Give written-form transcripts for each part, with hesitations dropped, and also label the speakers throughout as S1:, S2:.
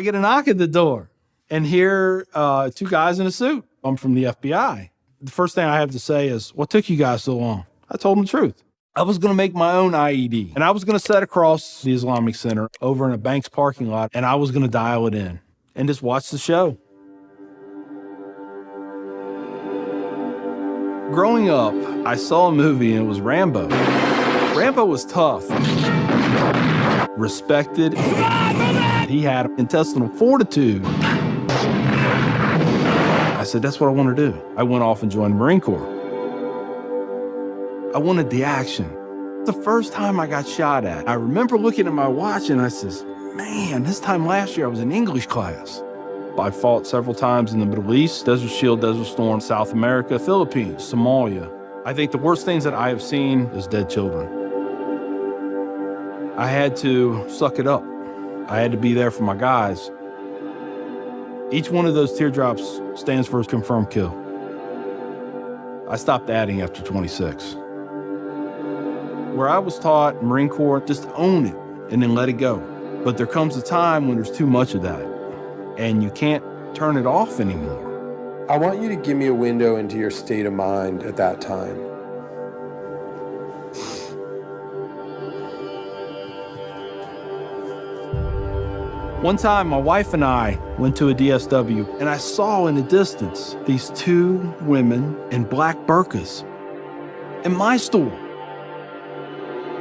S1: get a knock at the door, and here, two guys in a suit. I'm from the FBI. The first thing I have to say is, what took you guys so long? I told them the truth. I was going to make my own IED, and I was going to set across the Islamic Center over in a bank's parking lot, and I was going to dial it in and just watch the show. Growing up, I saw a movie, and it was Rambo. Rambo was tough, respected. He had intestinal fortitude. I said, that's what I want to do. I went off and joined the Marine Corps. I wanted the action. The first time I got shot at, I remember looking at my watch and I says, man, this time last year I was in English class. I fought several times in the Middle East, Desert Shield, Desert Storm, South America, Philippines, Somalia. I think the worst things that I have seen is dead children. I had to suck it up. I had to be there for my guys. Each one of those teardrops stands for a confirmed kill. I stopped adding after 26. Where I was taught, Marine Corps, just own it and then let it go. But there comes a time when there's too much of that, and you can't turn it off anymore.
S2: I want you to give me a window into your state of mind at that time.
S1: One time, my wife and I went to a DSW, and I saw in the distance these two women in black burqas in my store.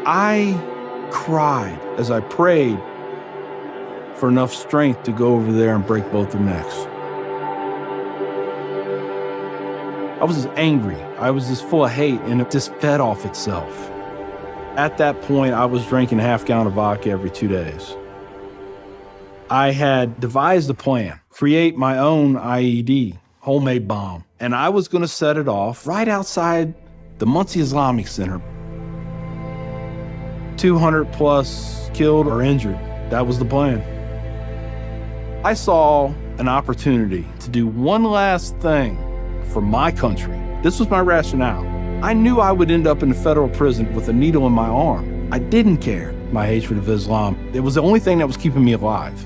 S1: I cried as I prayed for enough strength to go over there and break both their necks. I was just angry. I was just full of hate, and it just fed off itself. At that point, I was drinking a half-gallon of vodka every 2 days. I had devised a plan, create my own IED, homemade bomb, and I was going to set it off right outside the Muncie Islamic Center. 200 plus killed or injured. That was the plan. I saw an opportunity to do one last thing for my country. This was my rationale. I knew I would end up in a federal prison with a needle in my arm. I didn't care. My hatred of Islam, it was the only thing that was keeping me alive.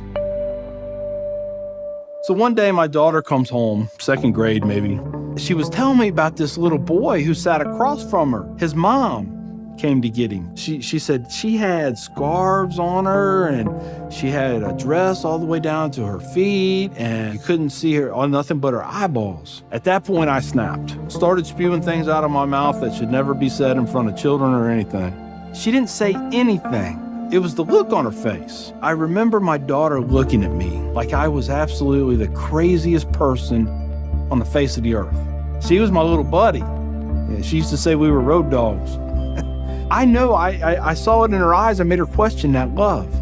S1: So one day my daughter comes home, second grade maybe. She was telling me about this little boy who sat across from her. His mom came to get him. She said she had scarves on her, and she had a dress all the way down to her feet, and you couldn't see her on nothing but her eyeballs. At that point, I snapped. Started spewing things out of my mouth that should never be said in front of children or anything. She didn't say anything. It was the look on her face. I remember my daughter looking at me like I was absolutely the craziest person on the face of the earth. She was my little buddy. She used to say we were road dogs. I know, I saw it in her eyes. I made her question that love.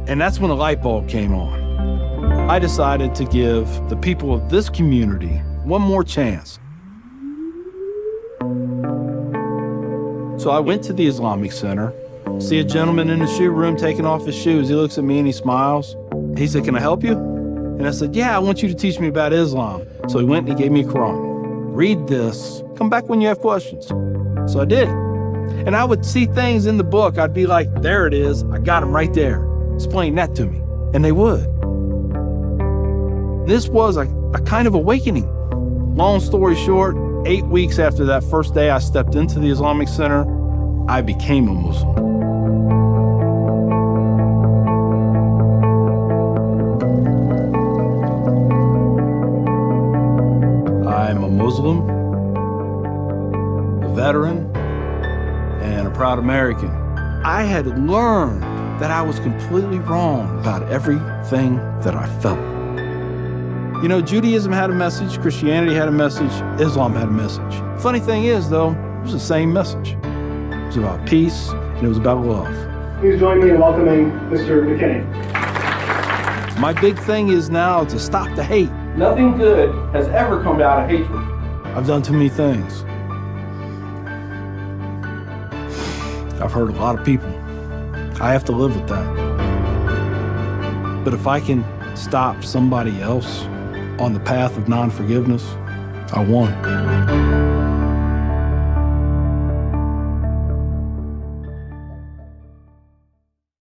S1: And that's when a light bulb came on. I decided to give the people of this community one more chance. So I went to the Islamic Center, see a gentleman in the shoe room taking off his shoes. He looks at me and he smiles. He said, "Can I help you?" And I said, "Yeah, I want you to teach me about Islam." So he went and he gave me a Quran. "Read this. Come back when you have questions." So I did. And I would see things in the book. I'd be like, there it is. I got them right there. Explain that to me. And they would. This was a kind of awakening. Long story short, 8 weeks after that first day I stepped into the Islamic Center, I became a Muslim. I'm a Muslim, a veteran, and a proud American. I had learned that I was completely wrong about everything that I felt. You know, Judaism had a message, Christianity had a message, Islam had a message. Funny thing is, though, it was the same message. It was about peace, and it was about love.
S3: Please join me in welcoming Mr. McKinney.
S1: My big thing is now to stop the hate. Nothing good has ever come out of hatred. I've done too many things. I've hurt a lot of people. I have to live with that. But if I can stop somebody else on the path of non-forgiveness, I won.